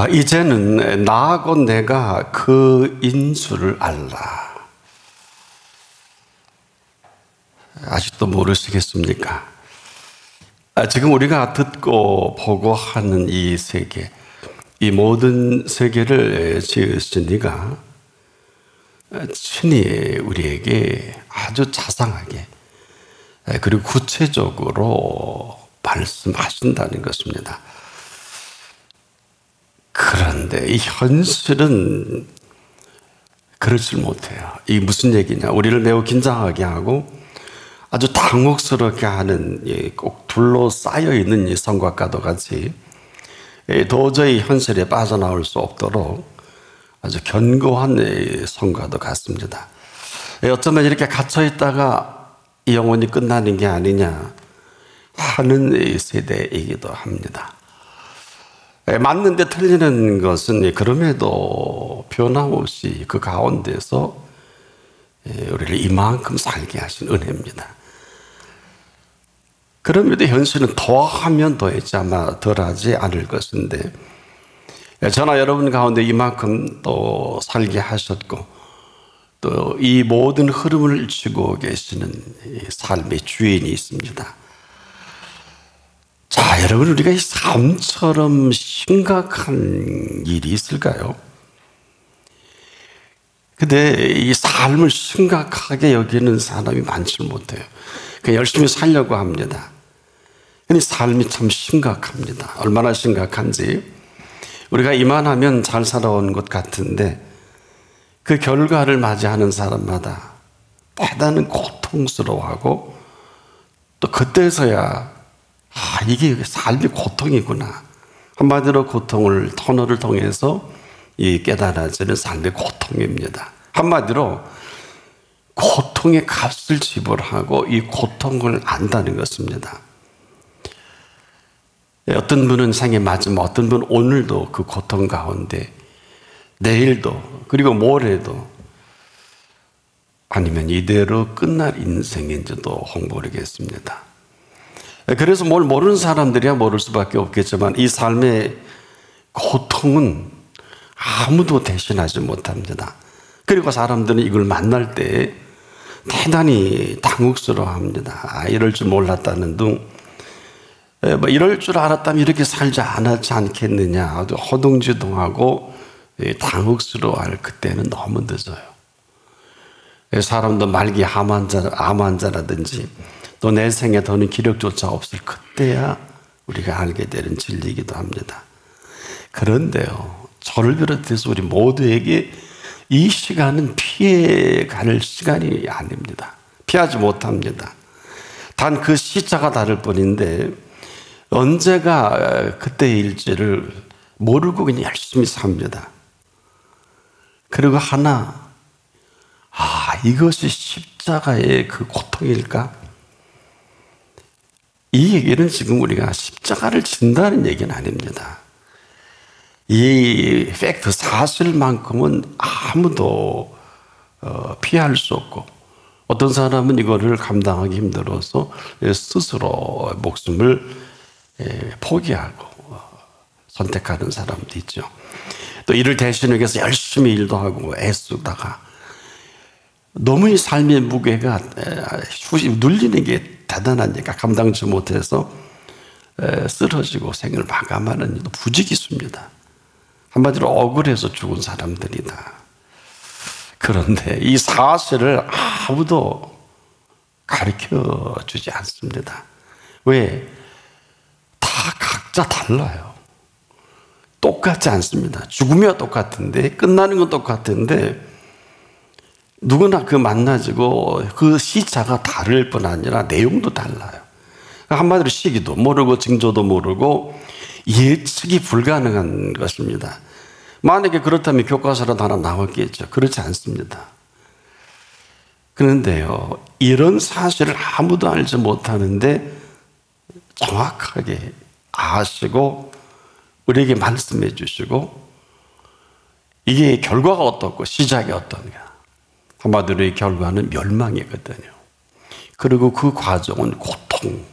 이제는 나하고 내가 그 인수를 알라. 아직도 모르시겠습니까? 지금 우리가 듣고 보고 하는 이 세계, 이 모든 세계를 지으신 이가 친히 우리에게 아주 자상하게 그리고 구체적으로 말씀하신다는 것입니다. 그런데 이 현실은 그러질 못해요. 이게 무슨 얘기냐? 우리를 매우 긴장하게 하고 아주 당혹스럽게 하는 꼭 둘러싸여 있는 이 성곽과도 같이 도저히 현실에 빠져나올 수 없도록 아주 견고한 성과도 같습니다. 어쩌면 이렇게 갇혀 있다가 영혼이 끝나는 게 아니냐 하는 세대이기도 합니다. 맞는데 틀리는 것은 그럼에도 변함없이 그 가운데서 우리를 이만큼 살게 하신 은혜입니다. 그럼에도 현실은 더하면 더했지 아마 덜하지 않을 것인데 저나 여러분 가운데 이만큼 또 살게 하셨고 또 이 모든 흐름을 쥐고 계시는 삶의 주인이 있습니다. 자, 여러분, 우리가 이 삶처럼 심각한 일이 있을까요? 근데 이 삶을 심각하게 여기는 사람이 많지 못해요. 그냥 열심히 살려고 합니다. 근데 삶이 참 심각합니다. 얼마나 심각한지. 우리가 이만하면 잘 살아온 것 같은데 그 결과를 맞이하는 사람마다 대단한 고통스러워하고 또 그때서야 이게 삶이 고통이구나. 한마디로 고통을 터널을 통해서 깨달아지는 삶의 고통입니다. 한마디로 고통의 값을 지불하고 이 고통을 안다는 것입니다. 어떤 분은 생에 맞으면 어떤 분은 오늘도 그 고통 가운데 내일도 그리고 모레도 아니면 이대로 끝날 인생인지도 모르겠습니다. 그래서 뭘 모르는 사람들이야 모를 수밖에 없겠지만 이 삶의 고통은 아무도 대신하지 못합니다. 그리고 사람들은 이걸 만날 때 대단히 당혹스러워합니다. 이럴 줄 몰랐다는 둥 이럴 줄 알았다면 이렇게 살지 않았지 않겠느냐 아주 허둥지둥하고 당혹스러워할 그때는 너무 늦어요. 사람도 말기 암 환자라든지 또 내 생에 더는 기력조차 없을 그때야 우리가 알게 되는 진리이기도 합니다. 그런데요, 저를 비롯해서 우리 모두에게 이 시간은 피해갈 시간이 아닙니다. 피하지 못합니다. 단 그 시차가 다를 뿐인데 언제가 그때일지를 모르고 그냥 열심히 삽니다. 그리고 이것이 십자가의 그 고통일까? 이 얘기는 지금 우리가 십자가를 진다는 얘기는 아닙니다. 이 팩트 사실만큼은 아무도 피할 수 없고 어떤 사람은 이거를 감당하기 힘들어서 스스로 목숨을 포기하고 선택하는 사람도 있죠. 또 이를 대신하기 위해서 열심히 일도 하고 애쓰다가 너무 이 삶의 무게가 눌리는 게 대단하니까 감당치 못해서 쓰러지고 생을 마감하는 일도 부지기수입니다. 한마디로 억울해서 죽은 사람들이다. 그런데 이 사실을 아무도 가르쳐 주지 않습니다. 왜? 다 각자 달라요. 똑같지 않습니다. 죽으면 똑같은데 끝나는 건 똑같은데 누구나 그 만나지고 그 시차가 다를 뿐 아니라 내용도 달라요. 한마디로 시기도 모르고 징조도 모르고 예측이 불가능한 것입니다. 만약에 그렇다면 교과서라도 하나 나왔겠죠. 그렇지 않습니다. 그런데요, 이런 사실을 아무도 알지 못하는데 정확하게 아시고 우리에게 말씀해 주시고 이게 결과가 어떻고 시작이 어떤가. 한마디로 이 결과는 멸망이거든요. 그리고 그 과정은 고통.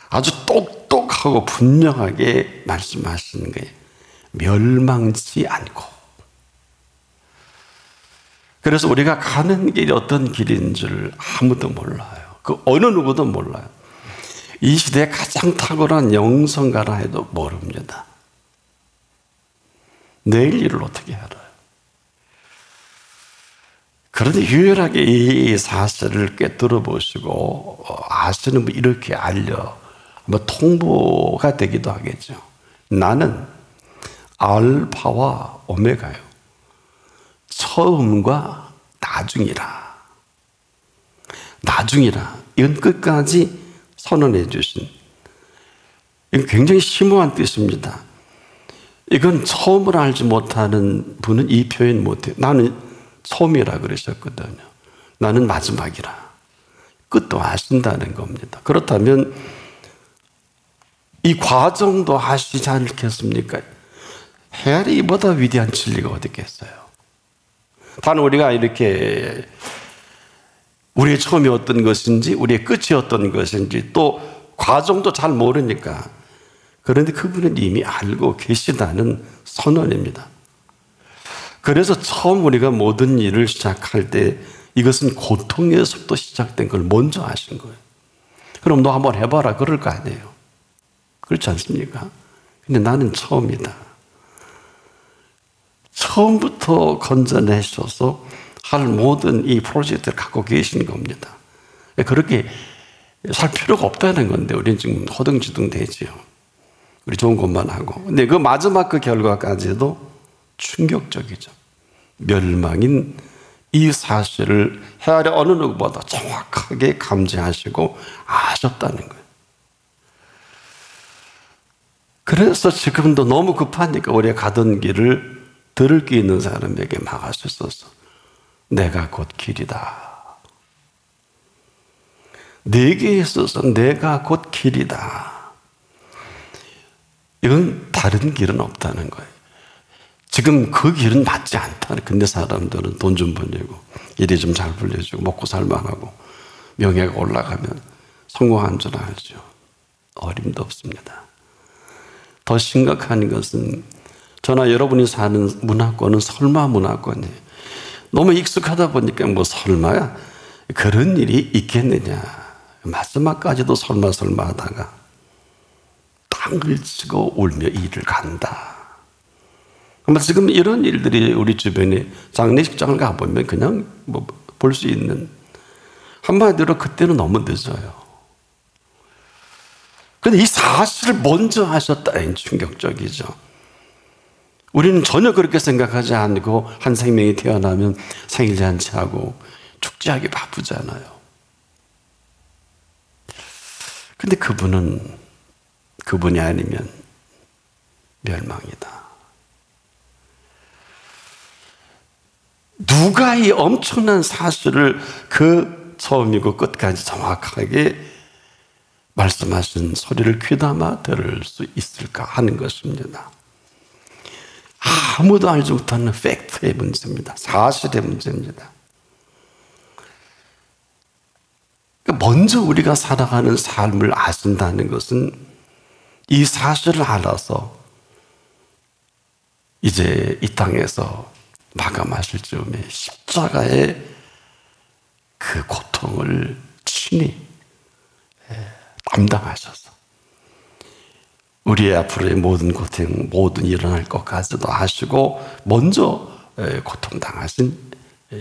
아주 똑똑하고 분명하게 말씀하시는 거예요. 멸망치 않고. 그래서 우리가 가는 길이 어떤 길인 줄 아무도 몰라요. 그 어느 누구도 몰라요. 이 시대에 가장 탁월한 영성가라 해도 모릅니다. 내일 일을 어떻게 알아요? 그런데 유일하게 이 사실을 꿰뚫어 보시고 아시는 분 이렇게 통보가 되기도 하겠죠. 나는 알파와 오메가요. 처음과 나중이라. 나중이라. 이건 끝까지 선언해 주신. 이건 굉장히 심오한 뜻입니다. 이건 처음을 알지 못하는 분은 이 표현 못해요. 나는 처음이라 그러셨거든요. 나는 마지막이라. 끝도 아신다는 겁니다. 그렇다면 이 과정도 아시지 않겠습니까? 헤아리 이보다 위대한 진리가 어디 있겠어요? 단 우리가 이렇게 우리의 처음이 어떤 것인지 우리의 끝이 어떤 것인지 또 과정도 잘 모르니까, 그런데 그분은 이미 알고 계시다는 선언입니다. 그래서 처음 우리가 모든 일을 시작할 때 이것은 고통에서부터 시작된 걸 먼저 아신 거예요. 그럼 너 한번 해봐라 그럴 거 아니에요. 그렇지 않습니까? 근데 나는 처음이다. 처음부터 건져내셔서 할 모든 이 프로젝트를 갖고 계신 겁니다. 그렇게 살 필요가 없다는 건데 우리는 지금 허둥지둥 되지요. 우리 좋은 것만 하고. 근데 그 마지막 그 결과까지도 충격적이죠. 멸망인 이 사실을 헤아려 어느 누구보다 정확하게 감지하시고 아셨다는 거예요. 그래서 지금도 너무 급하니까 우리가 가던 길을 들을 게 있는 사람에게 막아주셔서 내가 곧 길이다. 내게 있어서 내가 곧 길이다. 이건 다른 길은 없다는 거예요. 지금 그 길은 맞지 않다. 근데 사람들은 돈 좀 벌려고, 일이 좀 잘 불려주고, 먹고 살만하고, 명예가 올라가면 성공한 줄 알죠. 어림도 없습니다. 더 심각한 것은 저나 여러분이 사는 문화권은 설마 문화권이에요. 너무 익숙하다 보니까 뭐 설마야 그런 일이 있겠느냐. 마지막까지도 설마 하다가 땅을 치고 울며 일을 간다. 아마 지금 이런 일들이 우리 주변에 장례식장을 가보면 그냥 뭐 볼 수 있는, 한마디로 그때는 너무 늦어요. 그런데 이 사실을 먼저 하셨다니 충격적이죠. 우리는 전혀 그렇게 생각하지 않고 한 생명이 태어나면 생일잔치하고 축제하기 바쁘잖아요. 그런데 그분이 아니면 멸망이다. 누가 이 엄청난 사실을 그 처음이고 끝까지 정확하게 말씀하신 소리를 귀담아 들을 수 있을까 하는 것입니다. 아무도 알지 못하는 팩트의 문제입니다. 사실의 문제입니다. 먼저 우리가 살아가는 삶을 아신다는 것은 이 사실을 알아서 이제 이 땅에서 마감하실 즈음에 십자가의 그 고통을 친히 담당하셔서 우리의 앞으로의 모든 고통, 모든 일어날 것까지도 하시고 먼저 고통당하신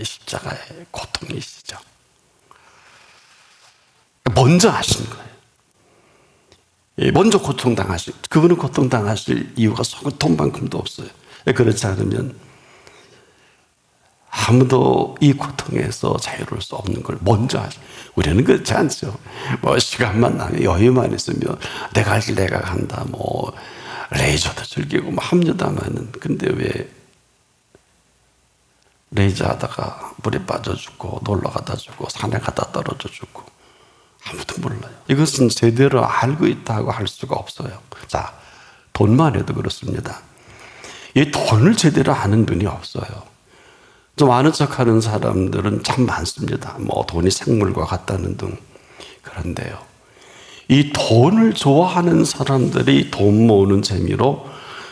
십자가의 고통이시죠. 먼저 하신 거예요. 먼저 고통당하실, 그분은 고통당하실 이유가 소고통만큼도 없어요. 그렇지 않으면 아무도 이 고통에서 자유로울 수 없는 걸 먼저 하죠. 우리는 그렇지 않죠. 뭐 시간만 나면 여유만 있으면 내가 할 길 내가 간다. 뭐 레이저도 즐기고 뭐 합니다만은, 근데 왜 레이저 하다가 물에 빠져 죽고 놀러 가다 죽고 산에 가다 떨어져 죽고 아무도 몰라요. 이것은 제대로 알고 있다고 할 수가 없어요. 자, 돈만 해도 그렇습니다. 이 돈을 제대로 아는 분이 없어요. 좀 아는 척하는 사람들은 참 많습니다. 뭐 돈이 생물과 같다는 등. 그런데요, 이 돈을 좋아하는 사람들이 돈 모으는 재미로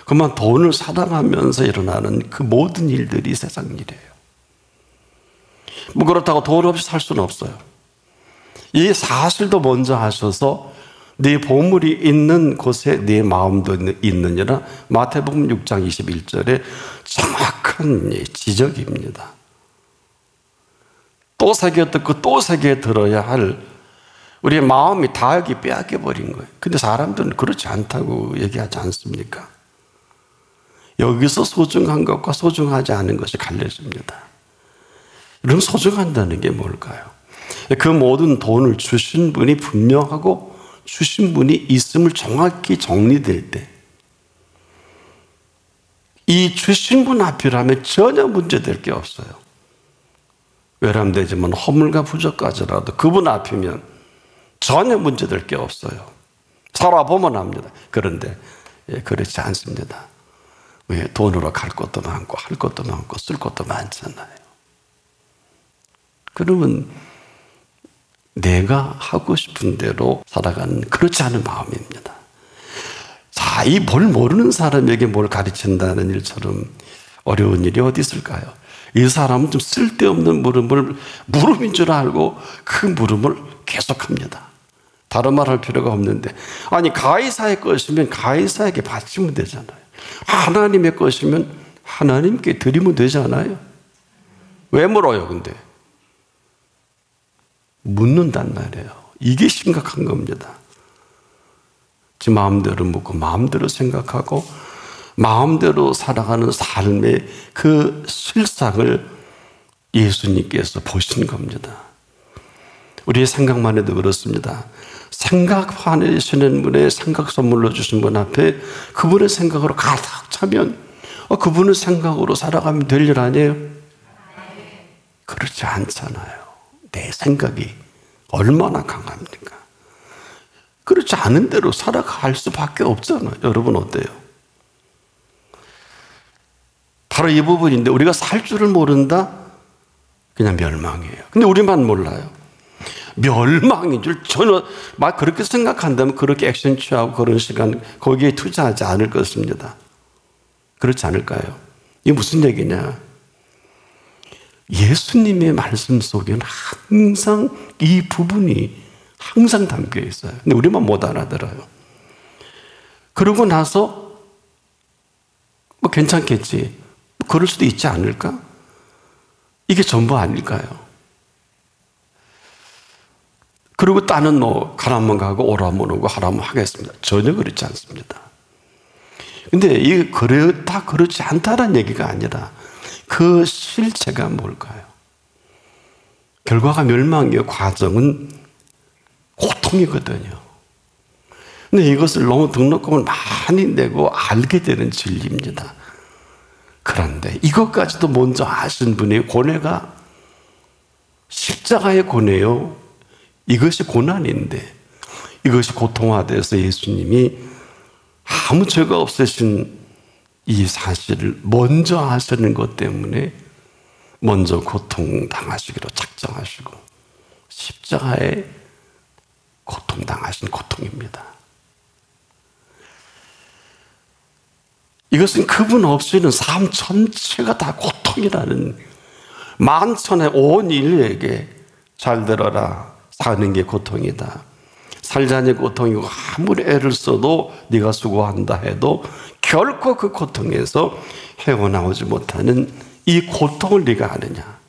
그만 돈을 사랑하면서 일어나는 그 모든 일들이 세상 일이에요. 뭐 그렇다고 돈 없이 살 수는 없어요. 이 사실도 먼저 하셔서 네 보물이 있는 곳에 네 마음도 있느니라. 마태복음 6장 21절에 정확한 지적입니다. 또 새겨 듣고 또 새겨 들어야 할 우리의 마음이 다 여기 빼앗겨 버린 거예요. 근데 사람들은 그렇지 않다고 얘기하지 않습니까? 여기서 소중한 것과 소중하지 않은 것이 갈려집니다. 그럼 소중한다는 게 뭘까요? 그 모든 돈을 주신 분이 분명하고 주신 분이 있음을 정확히 정리될 때, 이 주신 분 앞이라면 전혀 문제될 게 없어요. 외람되지만 허물과 부족까지라도 그분 앞이면 전혀 문제될 게 없어요. 살아보면 압니다. 그런데 그렇지 않습니다. 왜? 돈으로 갈 것도 많고 할 것도 많고 쓸 것도 많잖아요. 그러면 내가 하고 싶은 대로 살아가는 그렇지 않은 마음입니다. 자, 이 뭘 모르는 사람에게 뭘 가르친다는 일처럼 어려운 일이 어디 있을까요? 이 사람은 좀 쓸데없는 물음인 줄 알고 그 물음을 계속합니다. 다른 말 할 필요가 없는데, 아니 가이사의 것이면 가이사에게 바치면 되잖아요. 하나님의 것이면 하나님께 드리면 되잖아요. 왜 물어요 근데? 묻는단 말이에요. 이게 심각한 겁니다. 지 마음대로 묻고 마음대로 생각하고 마음대로 살아가는 삶의 그 실상을 예수님께서 보신 겁니다. 우리의 생각만 해도 그렇습니다. 생각하시는 분의 생각 선물로 주신 분 앞에 그분의 생각으로 가득 차면 그분의 생각으로 살아가면 될 일 아니에요? 그렇지 않잖아요. 내 생각이 얼마나 강합니까? 그렇지 않은 대로 살아갈 수밖에 없잖아요. 여러분 어때요? 바로 이 부분인데 우리가 살 줄을 모른다? 그냥 멸망이에요. 근데 우리만 몰라요. 멸망인 줄 저는 막 그렇게 생각한다면 그렇게 액션 취하고 그런 시간 거기에 투자하지 않을 것입니다. 그렇지 않을까요? 이게 무슨 얘기냐? 예수님의 말씀 속에는 항상 이 부분이 항상 담겨 있어요. 근데 우리만 못 알아들어요. 그러고 나서 뭐 괜찮겠지. 그럴 수도 있지 않을까? 이게 전부 아닐까요? 그리고 딴은 뭐 가라면 가고 오라면 오고 하라면 하겠습니다. 전혀 그렇지 않습니다. 근데 이게 다 그렇지 않다는 얘기가 아니라 그 실체가 뭘까요? 결과가 멸망이요. 과정은 고통이거든요. 근데 이것을 너무 등록금을 많이 내고 알게 되는 진리입니다. 그런데 이것까지도 먼저 아신 분의 고뇌가 십자가의 고뇌요. 이것이 고난인데 이것이 고통화돼서 예수님이 아무 죄가 없으신 이 사실을 먼저 하시는 것 때문에 먼저 고통당하시기로 작정하시고 십자가에 고통당하신 고통입니다. 이것은 그분 없이는 삶 전체가 다 고통이라는, 만천의 온 인류에게 잘 들어라, 사는 게 고통이다. 살자니 고통이고 아무리 애를 써도 네가 수고한다 해도 결코 그 고통에서 헤어나오지 못하는 이 고통을 네가 아느냐?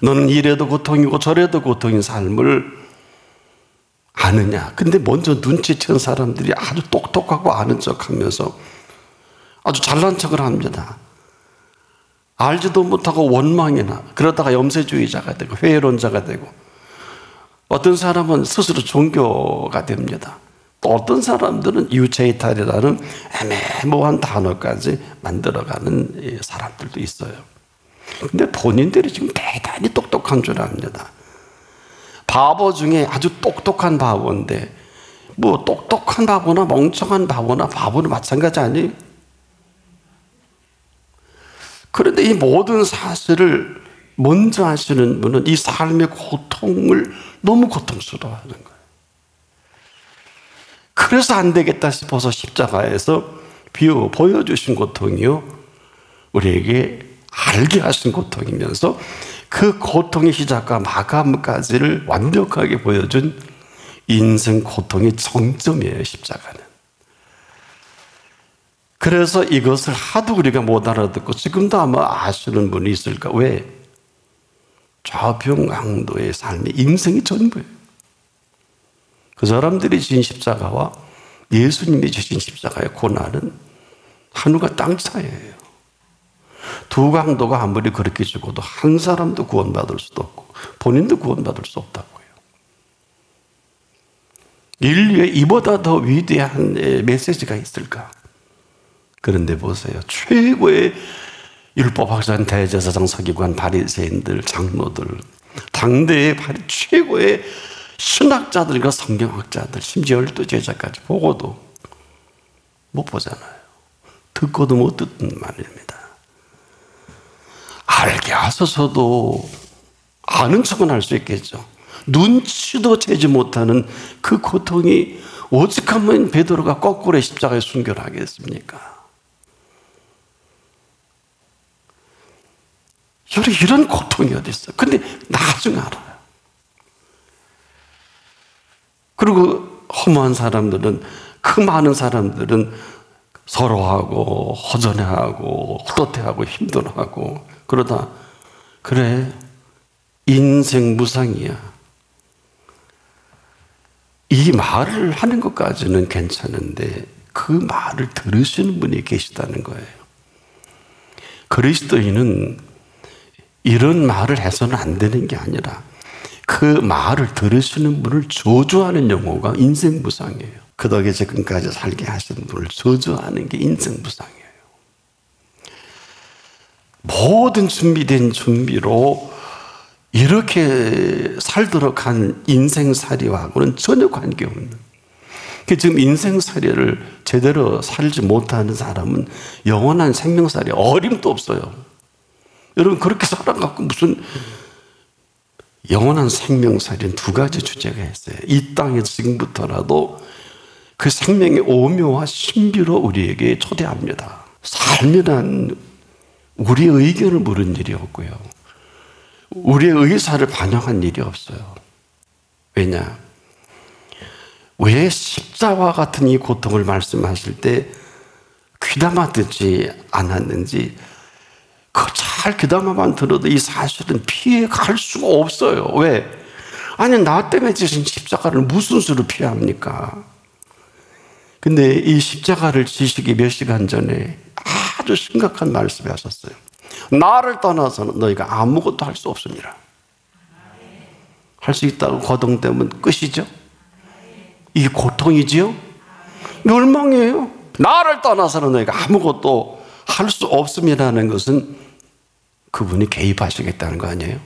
너는 이래도 고통이고 저래도 고통인 삶을 아느냐? 근데 먼저 눈치챈 사람들이 아주 똑똑하고 아는 척하면서 아주 잘난 척을 합니다. 알지도 못하고 원망이나 그러다가 염세주의자가 되고 회의론자가 되고, 어떤 사람은 스스로 종교가 됩니다. 또 어떤 사람들은 유체이탈이라는 애매모호한 단어까지 만들어가는 사람들도 있어요. 근데 본인들이 지금 대단히 똑똑한 줄 압니다. 바보 중에 아주 똑똑한 바보인데, 뭐 똑똑한 바보나 멍청한 바보나 바보는 마찬가지 아니에요? 그런데 이 모든 사실을 먼저 하시는 분은 이 삶의 고통을 너무 고통스러워하는 거예요. 그래서 안 되겠다 싶어서 십자가에서 보여주신 고통이요, 우리에게 알게 하신 고통이면서 그 고통의 시작과 마감까지를 완벽하게 보여준 인생 고통의 정점이에요, 십자가는. 그래서 이것을 하도 우리가 못 알아듣고 지금도 아마 아시는 분이 있을까? 왜? 좌병강도의 삶이 인생이 전부예요. 그 사람들이 지은 십자가와 예수님이 지신 십자가의 고난은 하늘과 땅 차이예요. 두 강도가 아무리 그렇게 죽어도 한 사람도 구원받을 수도 없고 본인도 구원받을 수 없다고요. 인류에 이보다 더 위대한 메시지가 있을까? 그런데 보세요. 최고의 율법학자인 대제사장 서기관 바리새인들, 장로들, 당대의 최고의 신학자들과 성경학자들, 심지어 12제자까지 보고도 못 보잖아요. 듣고도 못 듣는 말입니다. 알게 하소서도 아는 척은 할 수 있겠죠. 눈치도 채지 못하는 그 고통이 오직하면 베드로가 거꾸로 십자가에 순교를 하겠습니까? 이런 고통이 어디 있어요? 근데 나중에 알아요. 그리고 허무한 사람들은, 그 많은 사람들은 서로하고 허전해하고 헛헛해하고 힘들어하고 그러다 그래 인생 무상이야, 이 말을 하는 것까지는 괜찮은데 그 말을 들으시는 분이 계시다는 거예요. 그리스도인은 이런 말을 해서는 안 되는 게 아니라 그 말을 들으시는 분을 저주하는 용어가 인생무상이에요. 그 덕에 지금까지 살게 하신 분을 저주하는 게 인생무상이에요. 모든 준비된 준비로 이렇게 살도록 한 인생살이하고는 전혀 관계없는, 지금 인생살이를 제대로 살지 못하는 사람은 영원한 생명살이 어림도 없어요. 여러분, 그렇게 살아갖고 무슨 영원한 생명살이는 두 가지 주제가 있어요. 이 땅에 지금부터라도 그 생명의 오묘와 신비로 우리에게 초대합니다. 삶이란 우리의 의견을 물은 일이 없고요, 우리의 의사를 반영한 일이 없어요. 왜냐? 왜 십자와 같은 이 고통을 말씀하실 때 귀담아 듣지 않았는지, 잘 귀담아만 들어도 이 사실은 피해갈 수가 없어요. 왜? 아니, 나 때문에 지신 십자가를 무슨 수로 피합니까? 근데 이 십자가를 지시기 몇 시간 전에 아주 심각한 말씀을 하셨어요. 나를 떠나서는 너희가 아무것도 할 수 없습니다. 할 수 있다고 거동되면 끝이죠? 이게 고통이지요? 멸망이에요. 나를 떠나서는 너희가 아무것도 할 수 없음이라는 것은 그분이 개입하시겠다는 거 아니에요?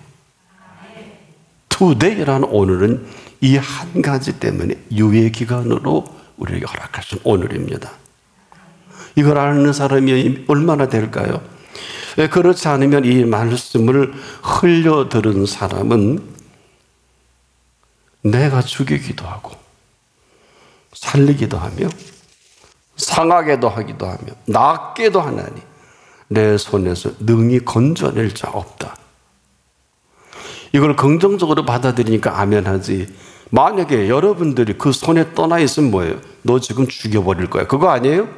Today라는 오늘은 이 한 가지 때문에 유예 기간으로 우리에게 허락하신 오늘입니다. 이걸 아는 사람이 얼마나 될까요? 그렇지 않으면 이 말씀을 흘려 들은 사람은 내가 죽이기도 하고 살리기도 하며 상하게도 하기도 하며 낫게도 하나니 내 손에서 능히 건져낼 자 없다. 이걸 긍정적으로 받아들이니까 아멘하지, 만약에 여러분들이 그 손에 떠나 있으면 뭐예요? 너 지금 죽여버릴 거야, 그거 아니에요?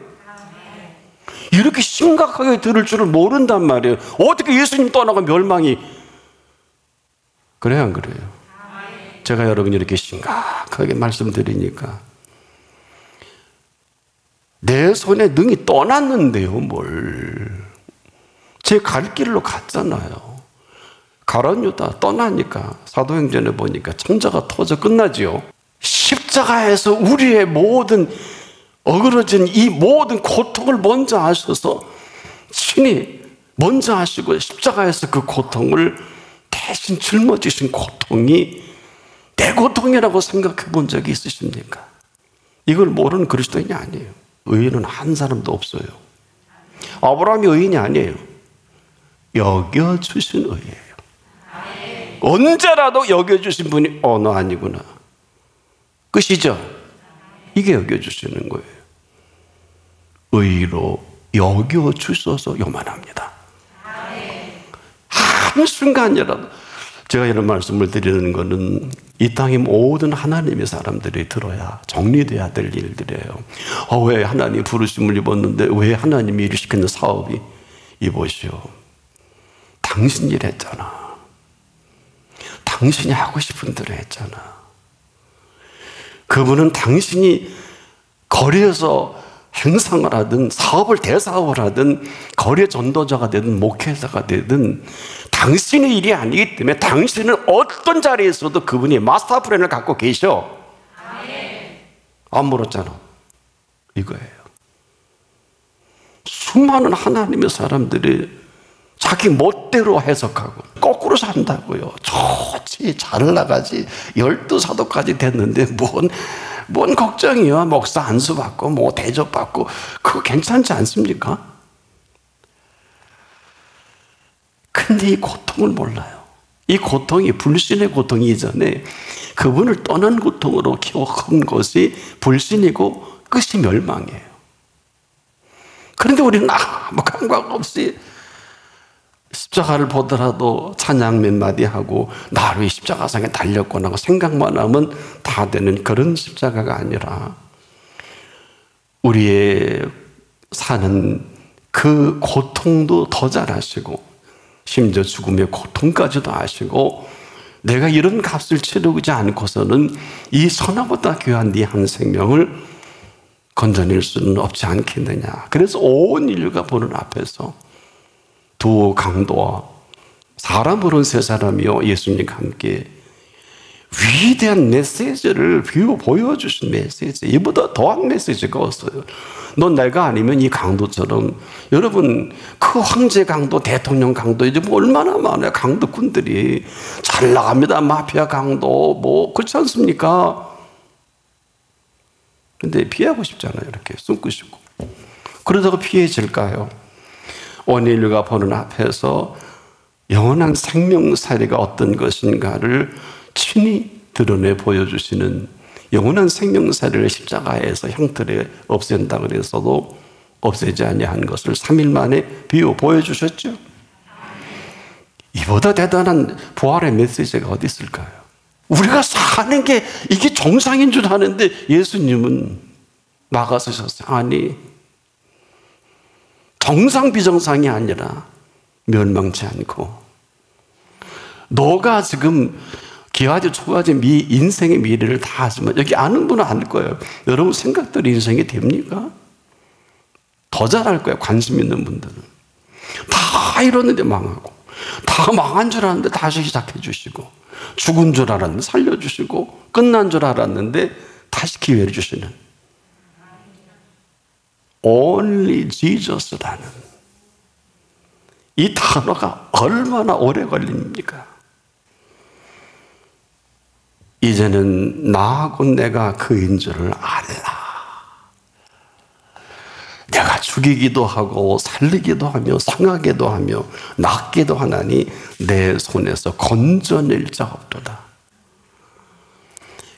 이렇게 심각하게 들을 줄을 모른단 말이에요. 어떻게 예수님 떠나가 멸망이, 그래요 안 그래요? 제가 여러분이 이렇게 심각하게 말씀드리니까 내 손에 능히 떠났는데요, 뭘. 제 갈 길로 갔잖아요. 가룟 유다 떠나니까 사도행전에 보니까 천자가 터져 끝나지요. 십자가에서 우리의 모든 어그러진 이 모든 고통을 먼저 하셔서 친히 먼저 하시고 십자가에서 그 고통을 대신 짊어지신 고통이 내 고통이라고 생각해 본 적이 있으십니까? 이걸 모르는 그리스도인이 아니에요. 의인은 한 사람도 없어요. 아브라함이 의인이 아니에요. 여겨주신 의예요. 언제라도 여겨주신 분이 너 아니구나, 끝이죠. 이게 여겨주시는 거예요. 의로 여겨주셔서 요만합니다. 한순간이라도 제가 이런 말씀을 드리는 것은 이 땅의 모든 하나님의 사람들이 들어야 정리돼야 될 일들이에요. 왜 하나님 부르심을 입었는데 왜 하나님이 일시키는 사업이 이보시오. 당신 일 했잖아. 당신이 하고 싶은 대로 했잖아. 그분은 당신이 거리에서 행상을 하든 사업을 대사업을 하든 거리의 전도자가 되든 목회자가 되든 당신의 일이 아니기 때문에 당신은 어떤 자리에 있어도 그분이 마스터 플랜을 갖고 계셔. 안 물었잖아. 이거예요. 수많은 하나님의 사람들이 자기 멋대로 해석하고 거꾸로 산다고요. 좋지, 잘 나가지. 12사도까지 됐는데 뭔 걱정이야. 목사 안수 받고 뭐 대접 받고 그거 괜찮지 않습니까? 근데 이 고통을 몰라요. 이 고통이 불신의 고통이 이전에 그분을 떠난 고통으로 키워큰 것이 불신이고 끝이 멸망이에요. 그런데 우리는 아무 감각 없이 십자가를 보더라도 찬양 몇 마디 하고 나로 이 십자가상에 달렸구나 하고 생각만 하면 다 되는 그런 십자가가 아니라 우리의 사는 그 고통도 더 잘 아시고 심지어 죽음의 고통까지도 아시고 내가 이런 값을 치르지 않고서는 이 선하보다 귀한 네 한 생명을 건져낼 수는 없지 않겠느냐. 그래서 온 인류가 보는 앞에서 두 강도와 사람으로는 세 사람이요 예수님과 함께 위대한 메시지를 보여주신 메시지, 이보다 더한 메시지가 없어요. 넌 내가 아니면 이 강도처럼, 여러분 그 황제 강도, 대통령 강도 이제 뭐 얼마나 많아요. 강도꾼들이 잘 나갑니다. 마피아 강도 뭐 그렇지 않습니까? 근데 피하고 싶잖아요. 이렇게 숨고 싶고. 그러다가 피해질까요? 온 인류가 보는 앞에서 영원한 생명살이가 어떤 것인가를 친히 드러내 보여주시는 영원한 생명살이를 십자가에서 형틀에 없앤다 그래서도 없애지 아니한 것을 3일 만에 비워 보여주셨죠. 이보다 대단한 부활의 메시지가 어디 있을까요? 우리가 사는 게 이게 정상인 줄 아는데 예수님은 막아서셨어요. 아니, 정상 비정상이 아니라 멸망치 않고 너가 지금 기와지 초가지 인생의 미래를 다 하지만 여기 아는 분은 알 거예요. 여러분 생각대로 인생이 됩니까? 더 잘할 거예요. 관심 있는 분들은. 다 이러는데 망하고 다 망한 줄 알았는데 다시 시작해 주시고 죽은 줄 알았는데 살려주시고 끝난 줄 알았는데 다시 기회를 주시는 Only Jesus라는 이 단어가 얼마나 오래 걸립니까? 이제는 나하고 내가 그인 줄을 알라. 내가 죽이기도 하고 살리기도 하며 상하게도 하며 낫게도 하나니 내 손에서 건져낼 자 없도다.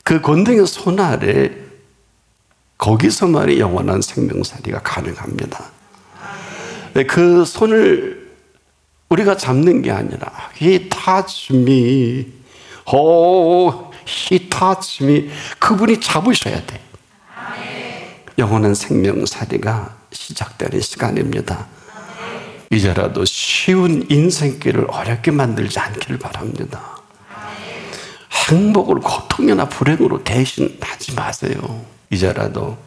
그 권능의 손 아래 거기서만이 영원한 생명살이가 가능합니다. 그 손을 우리가 잡는 게 아니라 He touched me. He touched me. 그분이 잡으셔야 돼. 영원한 생명살이가 시작되는 시간입니다. 이제라도 쉬운 인생길을 어렵게 만들지 않기를 바랍니다. 행복을 고통이나 불행으로 대신하지 마세요. 이제라도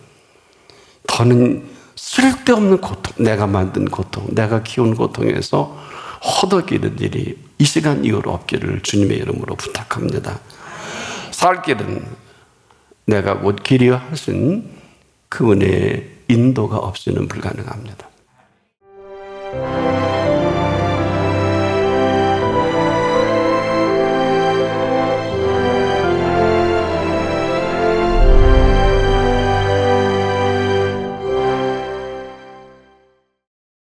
더는 쓸데없는 고통, 내가 만든 고통, 내가 키운 고통에서 허덕이는 일이 이 시간 이후로 없기를 주님의 이름으로 부탁합니다. 살 길은 내가 곧 길이여 하신 그분의 인도가 없이는 불가능합니다.